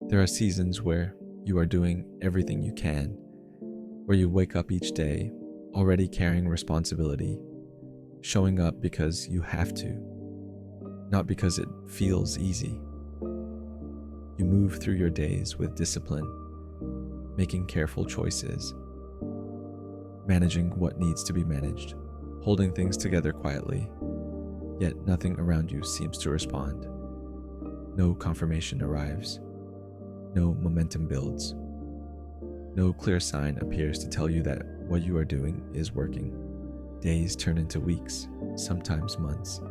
There are seasons where you are doing everything you can, where you wake up each day already carrying responsibility, showing up because you have to, not because it feels easy. You move through your days with discipline, making careful choices, managing what needs to be managed, holding things together quietly, yet nothing around you seems to respond. No confirmation arrives. No momentum builds. No clear sign appears to tell you that what you are doing is working. Days turn into weeks, sometimes months,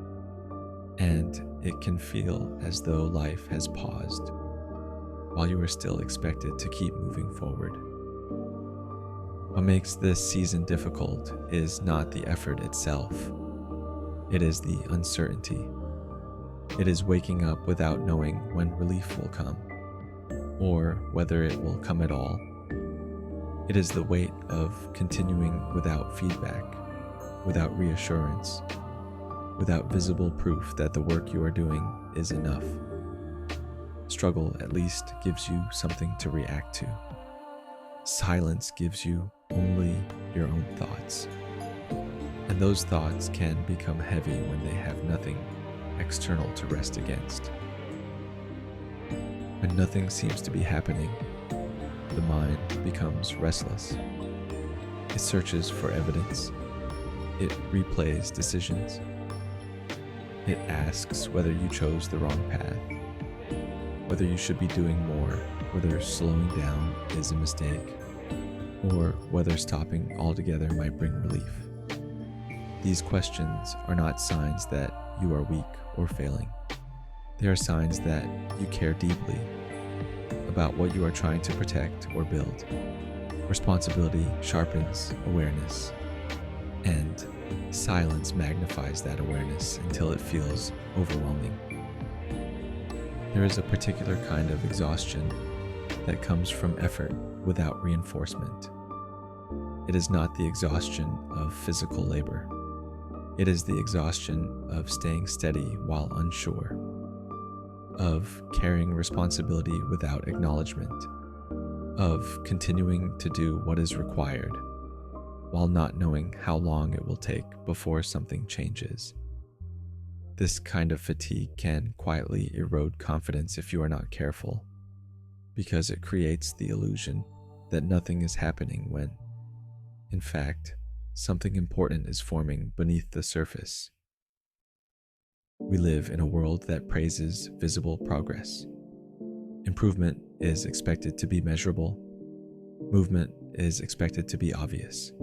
and it can feel as though life has paused while you are still expected to keep moving forward. What makes this season difficult is not the effort itself. It is the uncertainty. It is waking up without knowing when relief will come, or whether it will come at all. It is the weight of continuing without feedback, without reassurance, without visible proof that the work you are doing is enough. Struggle at least gives you something to react to. Silence gives you only your own thoughts. And those thoughts can become heavy when they have nothing external to rest against. When nothing seems to be happening, the mind becomes restless. It searches for evidence. It replays decisions. It asks whether you chose the wrong path, whether you should be doing more, whether slowing down is a mistake, or whether stopping altogether might bring relief. These questions are not signs that you are weak or failing. They are signs that you care deeply about what you are trying to protect or build. Responsibility sharpens awareness, and silence magnifies that awareness until it feels overwhelming. There is a particular kind of exhaustion that comes from effort without reinforcement. It is not the exhaustion of physical labor. It is the exhaustion of staying steady while unsure, of carrying responsibility without acknowledgement, of continuing to do what is required while not knowing how long it will take before something changes. This kind of fatigue can quietly erode confidence if you are not careful, because it creates the illusion that nothing is happening when, in fact, something important is forming beneath the surface. We live in a world that praises visible progress. Improvement is expected to be measurable. Movement is expected to be obvious.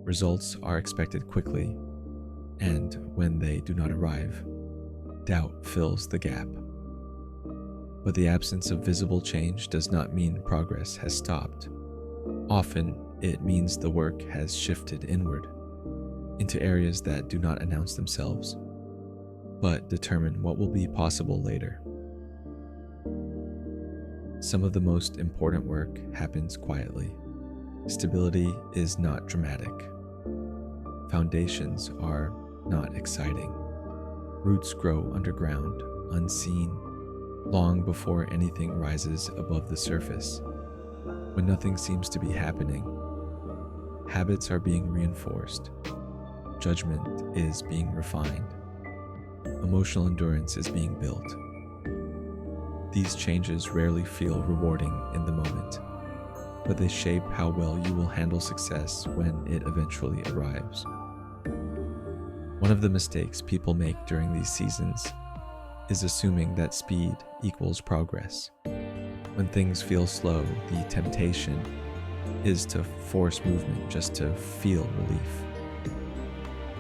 Results are expected quickly, and when they do not arrive, doubt fills the gap. But the absence of visible change does not mean progress has stopped. Often, it means the work has shifted inward, into areas that do not announce themselves, but determine what will be possible later. Some of the most important work happens quietly. Stability is not dramatic. Foundations are not exciting. Roots grow underground, unseen, long before anything rises above the surface. When nothing seems to be happening, habits are being reinforced. Judgment is being refined. Emotional endurance is being built. These changes rarely feel rewarding in the moment, but they shape how well you will handle success when it eventually arrives. One of the mistakes people make during these seasons is assuming that speed equals progress. When things feel slow, the temptation is to force movement just to feel relief.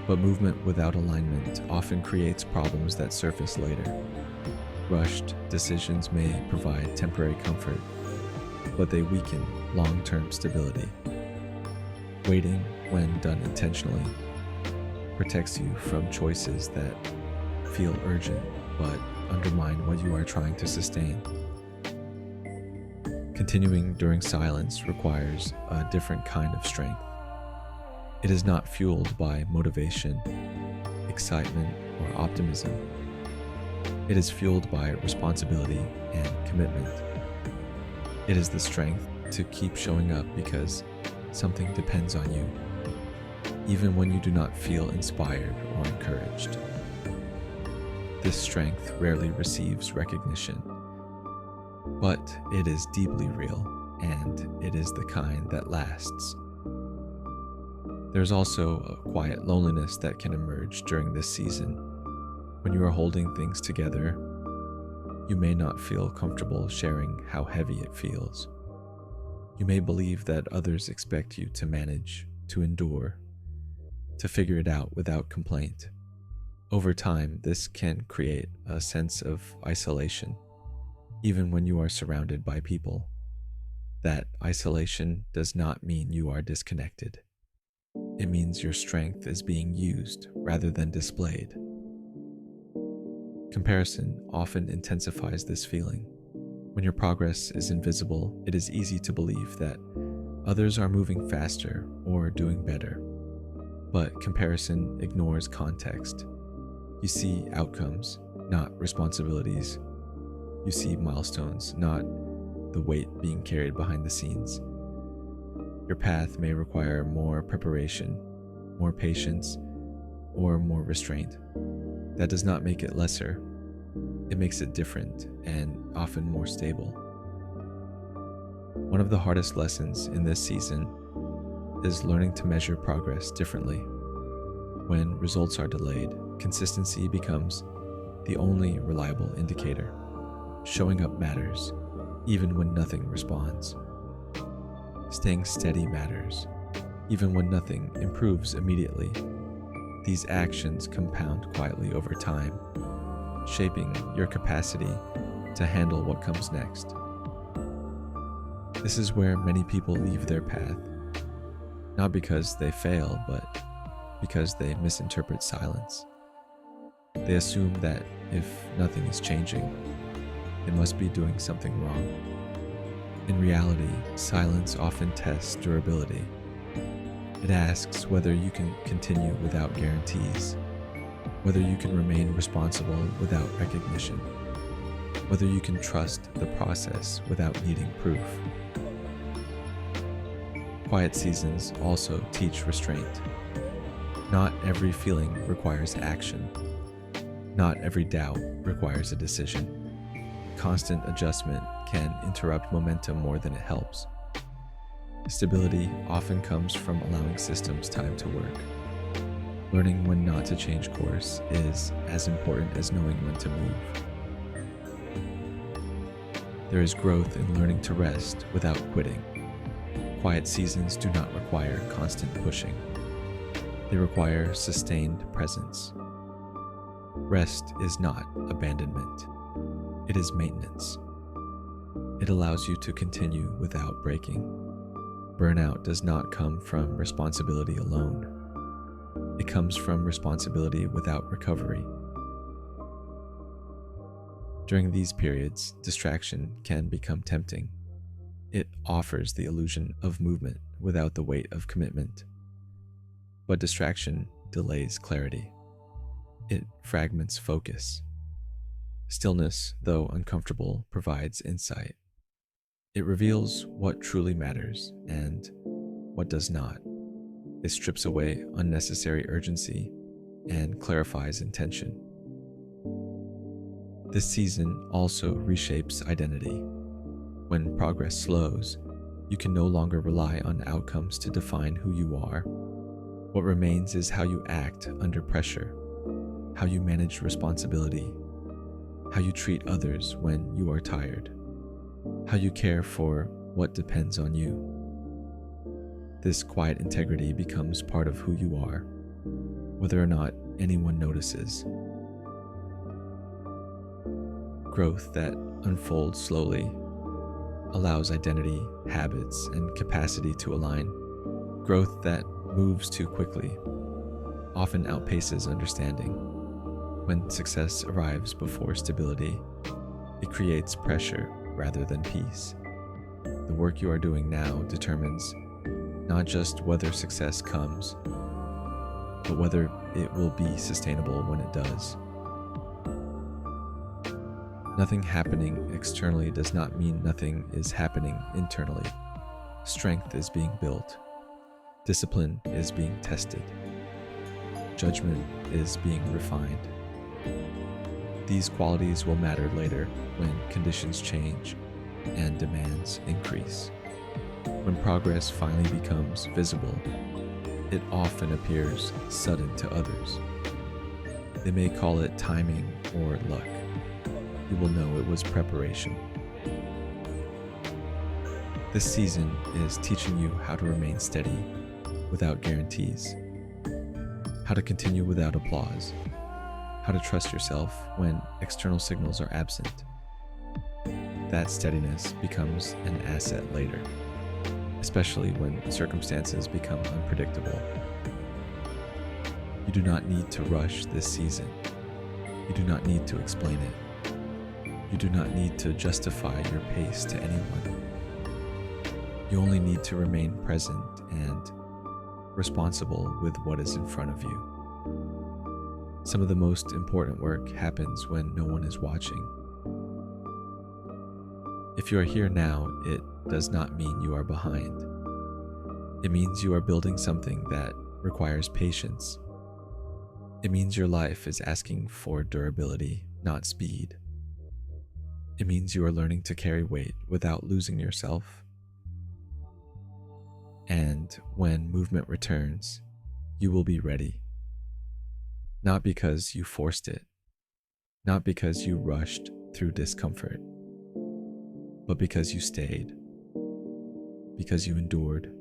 But movement without alignment often creates problems that surface later. Rushed decisions may provide temporary comfort, but they weaken long-term stability. Waiting, when done intentionally, protects you from choices that feel urgent but undermine what you are trying to sustain. Continuing during silence requires a different kind of strength. It is not fueled by motivation, excitement, or optimism. It is fueled by responsibility and commitment. It is the strength to keep showing up because something depends on you, even when you do not feel inspired or encouraged. This strength rarely receives recognition, but it is deeply real, and it is the kind that lasts. There's also a quiet loneliness that can emerge during this season. When you are holding things together, you may not feel comfortable sharing how heavy it feels. You may believe that others expect you to manage, to endure, to figure it out without complaint. Over time, this can create a sense of isolation, even when you are surrounded by people. That isolation does not mean you are disconnected. It means your strength is being used rather than displayed. Comparison often intensifies this feeling. When your progress is invisible, it is easy to believe that others are moving faster or doing better. But comparison ignores context. You see outcomes, not responsibilities. You see milestones, not the weight being carried behind the scenes. Your path may require more preparation, more patience, or more restraint. That does not make it lesser. It makes it different and often more stable. One of the hardest lessons in this season is learning to measure progress differently. When results are delayed, consistency becomes the only reliable indicator. Showing up matters, even when nothing responds. Staying steady matters, even when nothing improves immediately. These actions compound quietly over time, shaping your capacity to handle what comes next. This is where many people leave their path, not because they fail, but because they misinterpret silence. They assume that if nothing is changing, they must be doing something wrong. In reality, silence often tests durability. It asks whether you can continue without guarantees, whether you can remain responsible without recognition, whether you can trust the process without needing proof. Quiet seasons also teach restraint. Not every feeling requires action. Not every doubt requires a decision. Constant adjustment can interrupt momentum more than it helps. Stability often comes from allowing systems time to work. Learning when not to change course is as important as knowing when to move. There is growth in learning to rest without quitting. Quiet seasons do not require constant pushing. They require sustained presence. Rest is not abandonment. It is maintenance. It allows you to continue without breaking. Burnout does not come from responsibility alone. It comes from responsibility without recovery. During these periods, distraction can become tempting. It offers the illusion of movement without the weight of commitment. But distraction delays clarity. It fragments focus. Stillness, though uncomfortable, provides insight. It reveals what truly matters and what does not. It strips away unnecessary urgency and clarifies intention. This season also reshapes identity. When progress slows, you can no longer rely on outcomes to define who you are. What remains is how you act under pressure, how you manage responsibility, how you treat others when you are tired, how you care for what depends on you. This quiet integrity becomes part of who you are, whether or not anyone notices. Growth that unfolds slowly allows identity, habits, and capacity to align. Growth that moves too quickly often outpaces understanding. When success arrives before stability, it creates pressure rather than peace. The work you are doing now determines not just whether success comes, but whether it will be sustainable when it does. Nothing happening externally does not mean nothing is happening internally. Strength is being built. Discipline is being tested. Judgment is being refined. These qualities will matter later when conditions change and demands increase. When progress finally becomes visible, it often appears sudden to others. They may call it timing or luck. You will know it was preparation. This season is teaching you how to remain steady without guarantees, how to continue without applause, how to trust yourself when external signals are absent. That steadiness becomes an asset later, especially when circumstances become unpredictable. You do not need to rush this season. You do not need to explain it. You do not need to justify your pace to anyone. You only need to remain present and responsible with what is in front of you. Some of the most important work happens when no one is watching. If you are here now, it does not mean you are behind. It means you are building something that requires patience. It means your life is asking for durability, not speed. It means you are learning to carry weight without losing yourself. And when movement returns, you will be ready. Not because you forced it, not because you rushed through discomfort, but because you stayed, because you endured,